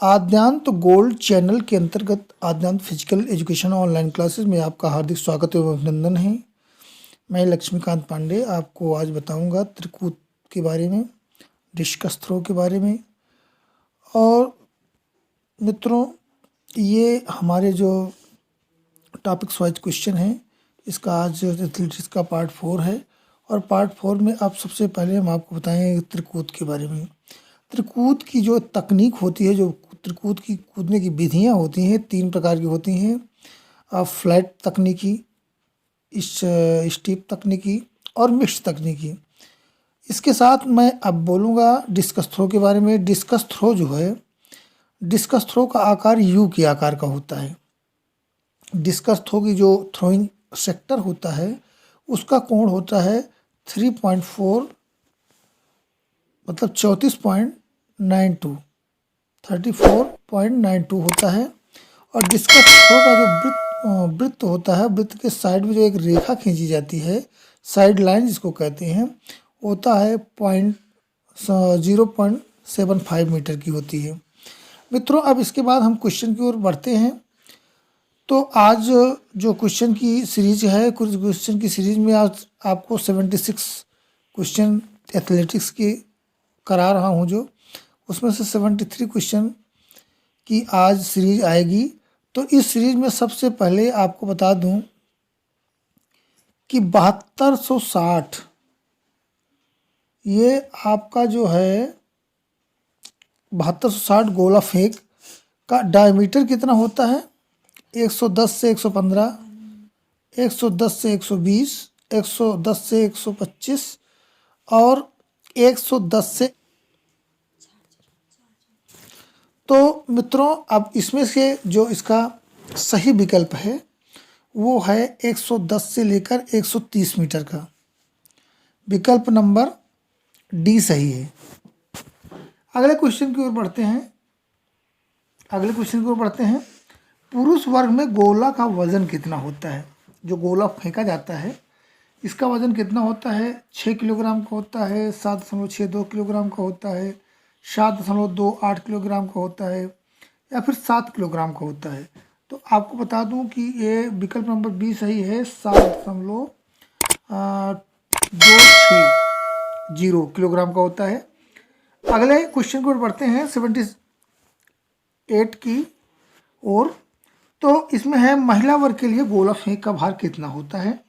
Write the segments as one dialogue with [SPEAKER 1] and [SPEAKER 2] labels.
[SPEAKER 1] आद्यांत gold channel के अंतर्गत आद्यांत physical education online classes में आपका हार्दिक स्वागत एवं अभिनंदन है। मैं लक्ष्मीकांत पांडे आपको आज बताऊंगा त्रिकूट के बारे में, डिस्कस थ्रो के बारे में। और मित्रों, ये हमारे जो टॉपिक्स वाइज क्वेश्चन है, इसका आज एथलेटिक्स का पार्ट 4 है। और पार्ट 4 में आप सबसे पहले हम आपको बताएंगे त्रिकूट के बारे में। त्रिकूट की जो तकनीक होती है, जो त्रिकूट की कूदने की विधियां होती हैं, 3 प्रकार की होती हैं। फ्लैट तकनीकी, स्टीप तकनीकी और मिक्स तकनीकी। इसके साथ मैं अब बोलूँगा डिस्कस थ्रो के बारे में। डिस्कस थ्रो जो है, डिस्कस थ्रो का आकार यू के आकार का होता है। डिस्कस थ्रो की जो थ्रोइंग सेक्टर होता है उसका कोण होता है 3.4, मतलब 34.92 होता है। और डिस्कस थ्रो का जो वृत्त होता है, वृत्त के साइड में जो एक रेखा खींची जाती है, साइड लाइन जिसको कहते हैं, होता है 0.75 मीटर की होती है। मित्रों, अब इसके बाद हम क्वेश्चन की ओर बढ़ते हैं। तो आज जो क्वेश्चन की सीरीज है, कुछ क्वेश्चन की सीरीज में आज आपको 76 क्वेश्चन एथलेटिक्स के करा रहा हूँ, जो उसमें से 73 क्वेश्चन की आज सीरीज आएगी। तो इस सीरीज में सबसे पहले आपको बता दूं कि 7260 ये आपका जो है 7260 गोला फेंक का डायमीटर कितना होता है? 110 से 115, 110 से 120, 110 से 125 और 110 से। तो मित्रों, अब इसमें से जो इसका सही विकल्प है वो है 110 से लेकर 130 मीटर का। विकल्प नंबर डी सही है। अगले क्वेश्चन की ओर बढ़ते हैं। पुरुष वर्ग में गोला का वजन कितना होता है? जो गोला फेंका जाता है इसका वजन कितना होता है? 6 किलोग्राम का होता है, 7.62 किलोग्राम का होता है, 7.28 किलोग्राम का होता है, या फिर 7 किलोग्राम का होता है। तो आपको बता दूं कि ये विकल्प नंबर बी सही है, 7.260 किलोग्राम का होता है। अगले क्वेश्चन को बढ़ते हैं 78 की ओर। तो इसमें है महिला वर्ग के लिए गोला फेंक का भार कितना होता है?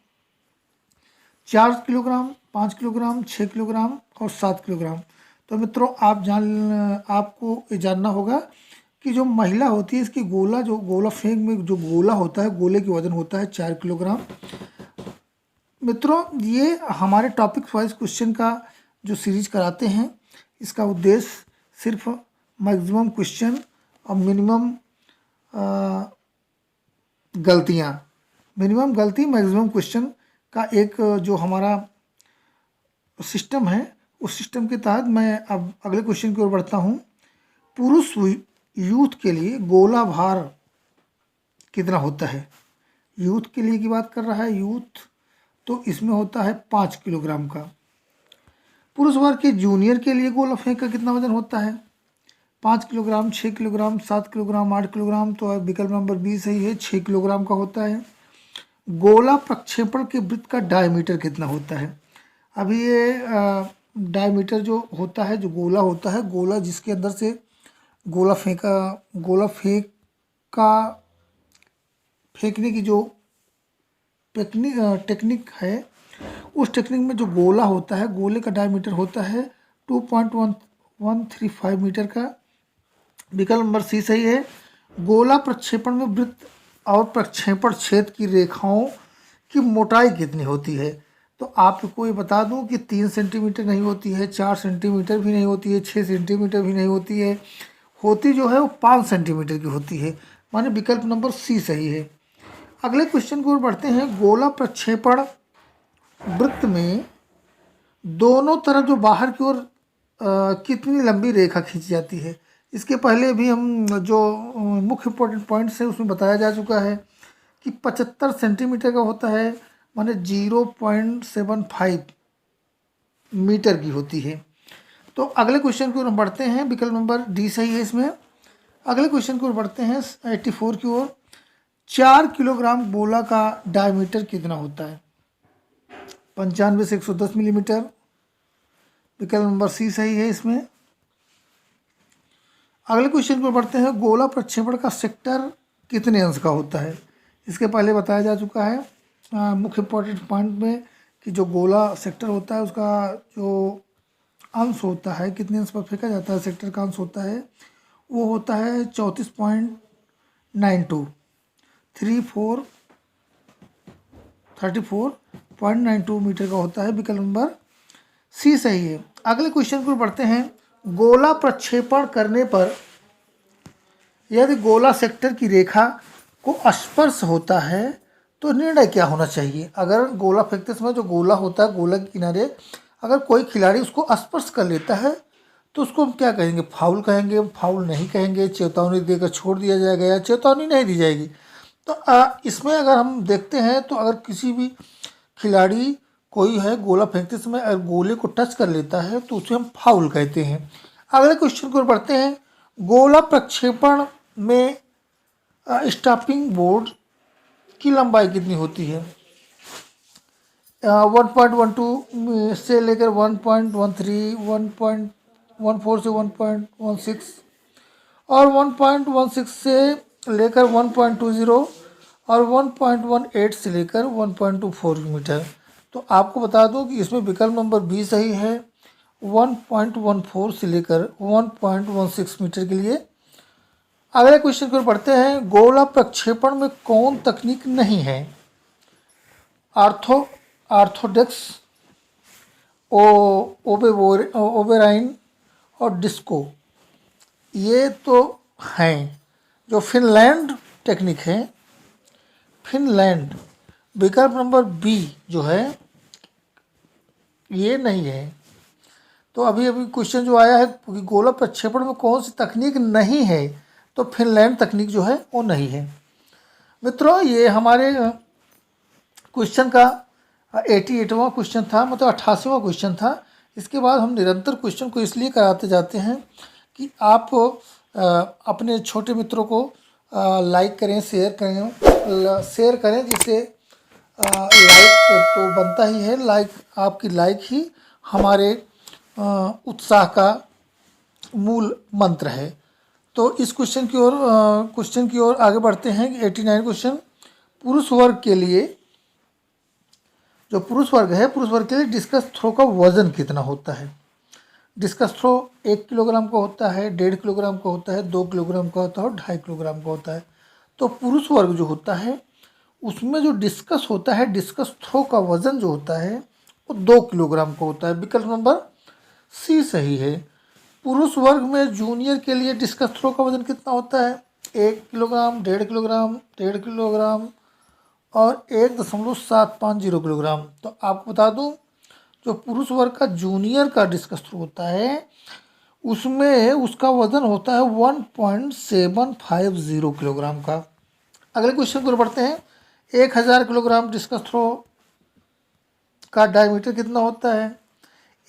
[SPEAKER 1] 4 किलोग्राम, 5 किलोग्राम, 6 किलोग्राम और 7 किलोग्राम। तो मित्रों, आपको ये जानना होगा कि जो महिला होती है इसकी गोला फेंक में जो गोला होता है, गोले की वजन होता है 4 किलोग्राम। मित्रों, ये हमारे टॉपिक वाइज क्वेश्चन का जो सीरीज कराते हैं, इसका उद्देश्य सिर्फ मैक्सिमम क्वेश्चन और मिनिमम गलती मैक्सिमम क्वेश्चन का एक जो हमारा सिस्टम है, उस सिस्टम के तहत मैं अब अगले क्वेश्चन की ओर बढ़ता हूँ। पुरुष यूथ के लिए गोला भार कितना होता है? यूथ के लिए की बात कर रहा है यूथ, तो इसमें होता है 5 किलोग्राम का। पुरुष वर्ग के जूनियर के लिए गोला फेंक का कितना वजन होता है? 5 किलोग्राम, 6 किलोग्राम, 7 किलोग्राम, 8 किलोग्राम। तो विकल्प नंबर बी सही है, 6 किलोग्राम का होता है। गोला प्रक्षेपण के वृत्त का डायमीटर कितना होता है? अभी ये डायमीटर जो होता है, जो गोला होता है, गोला जिसके अंदर से गोला फेंकने की जो टेक्निक है, उस टेक्निक में जो गोला होता है, गोले का डायमीटर होता है 2.135 मीटर का। विकल्प नंबर सी सही है। गोला प्रक्षेपण में वृत्त और प्रक्षेपण क्षेत्र की रेखाओं की मोटाई कितनी होती है? तो आपको ये बता दूं कि 3 सेंटीमीटर नहीं होती है, 4 सेंटीमीटर भी नहीं होती है, 6 सेंटीमीटर भी नहीं होती है, होती जो है वो 5 सेंटीमीटर की होती है। माने विकल्प नंबर सी सही है। अगले क्वेश्चन की ओर बढ़ते हैं। गोला प्रक्षेपण वृत्त में दोनों तरफ जो बाहर की ओर कितनी लंबी रेखा खींची जाती है? इसके पहले भी हम जो मुख्य इंपॉर्टेंट पॉइंट्स है उसमें बताया जा चुका है कि 75 सेंटीमीटर का होता है, माने 0.75 मीटर की होती है। तो अगले क्वेश्चन की ओर हम बढ़ते हैं। विकल्प नंबर डी सही है इसमें। अगले क्वेश्चन की ओर बढ़ते हैं 84 की ओर। 4 किलोग्राम गोला का डायमीटर कितना होता है? 95 से 110 मिलीमीटर। विकल्प नंबर सी सही है इसमें। अगले क्वेश्चन की ओर बढ़ते हैं। गोला प्रक्षेपण का सेक्टर कितने अंश का होता है? इसके पहले बताया जा चुका है मुख्य इंपॉर्टेंट पॉइंट में कि जो गोला सेक्टर होता है उसका जो अंश होता है, कितने अंश पर फेंका जाता है सेक्टर का अंश होता है, वो होता है 34.92 34.92 मीटर का होता है। विकल्प नंबर सी सही है। अगले क्वेश्चन को बढ़ते हैं। गोला प्रक्षेपण करने पर यदि गोला सेक्टर की रेखा को स्पर्श होता है तो निर्णय क्या होना चाहिए? अगर गोला फेंकते समय जो गोला होता है, गोला के किनारे अगर कोई खिलाड़ी उसको स्पर्श कर लेता है तो उसको हम क्या कहेंगे? फाउल कहेंगे, फाउल नहीं कहेंगे, चेतावनी देकर छोड़ दिया जाएगा या चेतावनी नहीं दी जाएगी? तो इसमें अगर हम देखते हैं तो अगर किसी भी खिलाड़ी कोई है गोला फेंकते समय अगर गोले को टच कर लेता है तो उसे हम फाउल कहते हैं। अगले क्वेश्चन को बढ़ते हैं। गोला प्रक्षेपण में स्टॉपिंग बोर्ड की लंबाई कितनी होती है? 1.12 से लेकर 1.13, 1.14 से 1.16 और 1.16 से लेकर 1.20 और 1.18 से लेकर 1.24 मीटर। तो आपको बता दूं कि इसमें विकल्प नंबर बी सही है, 1.14 से लेकर 1.16 मीटर के लिए। अगले क्वेश्चन को पढ़ते हैं। गोला प्रक्षेपण में कौन तकनीक नहीं है? ऑर्थोडॉक्स, ओबेराइन और डिस्को, ये तो हैं। जो फिनलैंड टेक्निक है, फिनलैंड, विकल्प नंबर बी जो है ये नहीं है। तो अभी क्वेश्चन जो आया है कि गोला प्रक्षेपण में कौन सी तकनीक नहीं है, तो फिनलैंड तकनीक जो है वो नहीं है। मित्रों, ये हमारे क्वेश्चन का 88वां क्वेश्चन था, मतलब 88वां क्वेश्चन था। इसके बाद हम निरंतर क्वेश्चन को इसलिए कराते जाते हैं कि आप अपने छोटे मित्रों को लाइक करें, शेयर करें, जिससे लाइक तो बनता ही है, आपकी लाइक ही हमारे उत्साह का मूल मंत्र है। तो इस क्वेश्चन की ओर आगे बढ़ते हैं। 89 क्वेश्चन। पुरुष वर्ग के लिए, जो पुरुष वर्ग है, पुरुष वर्ग के लिए डिस्कस थ्रो का वजन कितना होता है? डिस्कस थ्रो 1 किलोग्राम का होता है, 1.5 किलोग्राम का होता है, 2 किलोग्राम का होता है और 2.5 किलोग्राम का होता है। तो पुरुष वर्ग जो होता है उसमें जो डिस्कस होता है, डिस्कस थ्रो का वजन जो होता है वो 2 किलोग्राम का होता है। विकल्प नंबर सी सही है। पुरुष वर्ग में जूनियर के लिए डिस्कस थ्रो का वजन कितना होता है? 1 किलोग्राम, 1.5 किलोग्राम, 1.5 किलोग्राम और 1.750 किलोग्राम। तो आपको बता दूं, जो पुरुष वर्ग का जूनियर का डिस्कस थ्रो होता है उसमें उसका वजन होता है 1.750 किलोग्राम का। अगले क्वेश्चन को बढ़ते हैं। 1000 किलोग्राम डिस्कस थ्रो का डायमीटर कितना होता है?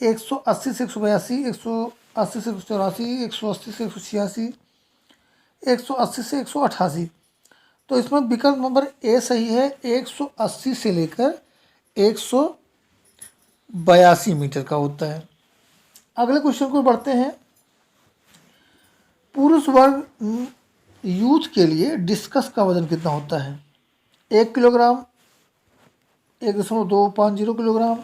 [SPEAKER 1] 180 से 182, 180 से 184, 180 से 186, 180 से 188। तो इसमें विकल्प नंबर ए सही है, 180 से लेकर 182 मीटर का होता है। अगले क्वेश्चन को बढ़ते हैं। पुरुष वर्ग यूथ के लिए डिस्कस का वजन कितना होता है? 1 किलोग्राम, 1.250 किलोग्राम,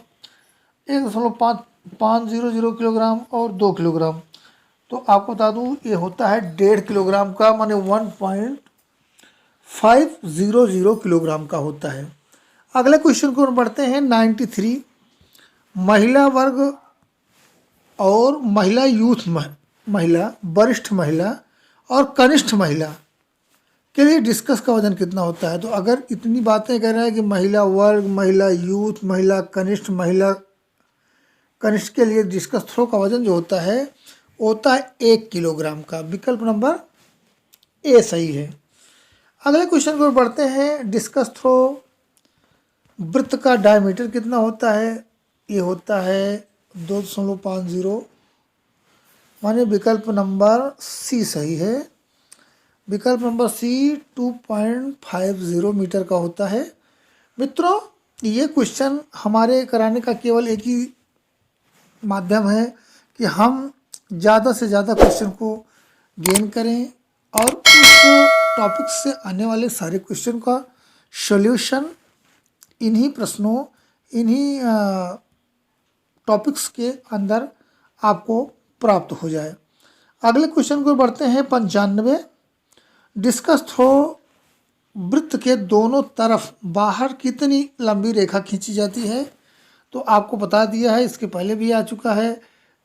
[SPEAKER 1] 1.500 किलोग्राम और 2 किलोग्राम। तो आपको बता दूं ये होता है 1.5 किलोग्राम का, माने 1.500 किलोग्राम का होता है। अगले क्वेश्चन को बढ़ते हैं। 93 महिला वर्ग और महिला यूथ महिला, वरिष्ठ महिला और कनिष्ठ महिला के लिए डिस्कस का वजन कितना होता है? तो अगर इतनी बातें कह रहे हैं कि महिला वर्ग, महिला यूथ, महिला कनिष्ठ के लिए डिस्कस थ्रो का वजन जो होता है वो होता है 1 किलोग्राम का। विकल्प नंबर ए सही है। अगले क्वेश्चन को बढ़ते हैं। डिस्कस थ्रो वृत्त का डायमीटर कितना होता है? ये होता है 2.50, माने विकल्प नंबर सी सही है। विकल्प नंबर सी 2.50 मीटर का होता है। मित्रों, ये क्वेश्चन हमारे कराने का केवल एक ही माध्यम है कि हम ज़्यादा से ज़्यादा क्वेश्चन को गेन करें और उस टॉपिक से आने वाले सारे क्वेश्चन का सॉल्यूशन इन्हीं प्रश्नों, इन्हीं टॉपिक्स के अंदर आपको प्राप्त हो जाए। अगले क्वेश्चन को बढ़ते हैं 95। डिस्कस थ्रो वृत्त के दोनों तरफ बाहर कितनी लंबी रेखा खींची जाती है? तो आपको बता दिया है, इसके पहले भी आ चुका है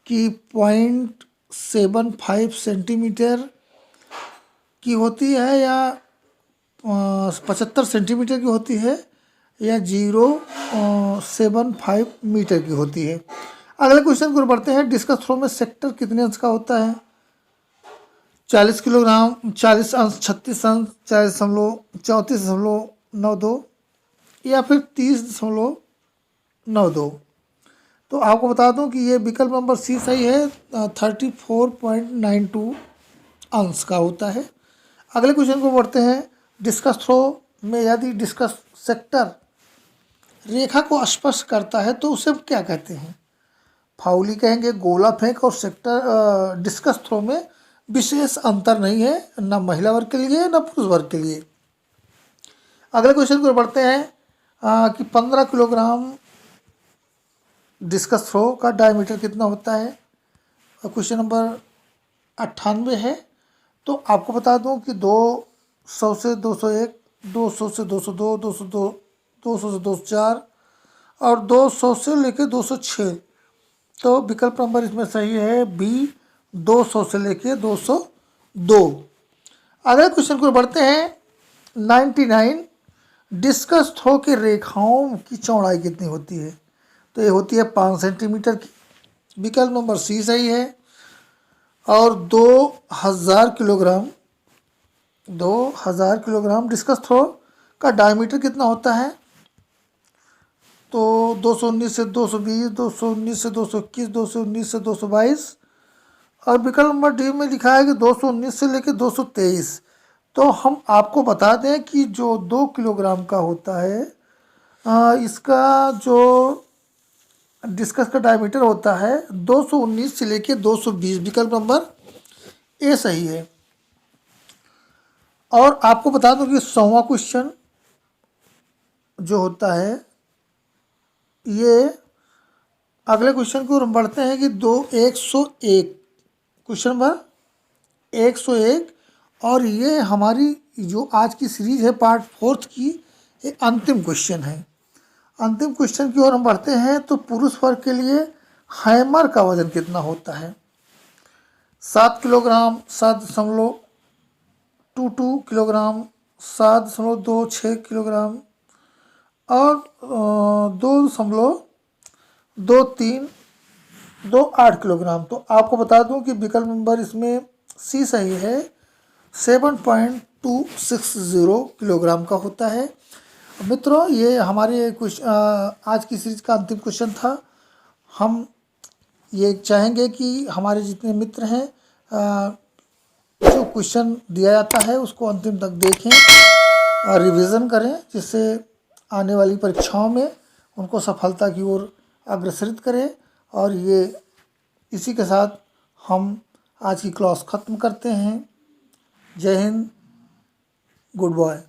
[SPEAKER 1] कि 0.75 सेंटीमीटर की होती है या 75 सेंटीमीटर की होती है या 0.75 मीटर की होती है। अगले क्वेश्चन को बढ़ते हैं। डिस्कस थ्रो में सेक्टर कितने अंश का होता है? 40 किलोग्राम, 40 अंश, 36 अंश, 40.34.92 या फिर 30.92। तो आपको बता दूं कि ये विकल्प नंबर सी सही है, 34.92 अंश का होता है। अगले क्वेश्चन को बढ़ते हैं। डिस्कस थ्रो में यदि डिस्कस सेक्टर रेखा को स्पर्श करता है तो उसे क्या कहते हैं? फाउली कहेंगे, गोला फेंक और सेक्टर डिस्कस थ्रो में विशेष अंतर नहीं है, न महिला वर्ग के लिए न पुरुष वर्ग के लिए। अगले क्वेश्चन को बढ़ते हैं कि 15 किलोग्राम डिस्कस थ्रो का डायमीटर कितना होता है? क्वेश्चन नंबर 98 है। तो आपको बता दूं कि 200 से 201, 200 से 202, 202, 200 से 204 और 200 से लेकर 206। तो विकल्प नंबर इसमें सही है बी, 200 से लेकर 202। अगले क्वेश्चन को बढ़ते हैं 99। डिस्कस थ्रो की रेखाओं की चौड़ाई कितनी होती है? तो ये होती है 5 सेंटीमीटर की। विकल्प नंबर सी सही है। और 2000 किलोग्राम डिस्कस थ्रो का डायमीटर कितना होता है? तो 219 से 220, 219 से 221, 219 से 222 और विकल्प नंबर डी में लिखा है कि 219 से लेकर 223। तो हम आपको बता दें कि जो 2 किलोग्राम का होता है इसका जो डिस्कस का डायमीटर होता है 219 से लेकर 220। विकल्प नंबर ए सही है। और आपको बता दूं कि 100वां क्वेश्चन जो होता है ये अगले क्वेश्चन को हम बढ़ते हैं कि 101 क्वेश्चन नंबर 101। और ये हमारी जो आज की सीरीज है पार्ट 4 की ये अंतिम क्वेश्चन है। अंतिम क्वेश्चन की ओर हम बढ़ते हैं। तो पुरुष वर्ग के लिए हैमर का वजन कितना होता है? 7 किलोग्राम, 7.22 किलोग्राम, 7.26 किलोग्राम और 2.28 किलोग्राम। तो आपको बता दूं कि विकल्प नंबर इसमें सी सही है, 7.260 किलोग्राम का होता है। मित्रों, ये हमारे आज की सीरीज का अंतिम क्वेश्चन था। हम ये चाहेंगे कि हमारे जितने मित्र हैं जो क्वेश्चन दिया जाता है उसको अंतिम तक देखें और रिवीजन करें, जिससे आने वाली परीक्षाओं में उनको सफलता की ओर अग्रसरित करें। और ये इसी के साथ हम आज की क्लास ख़त्म करते हैं। जय हिंद, गुड बाय।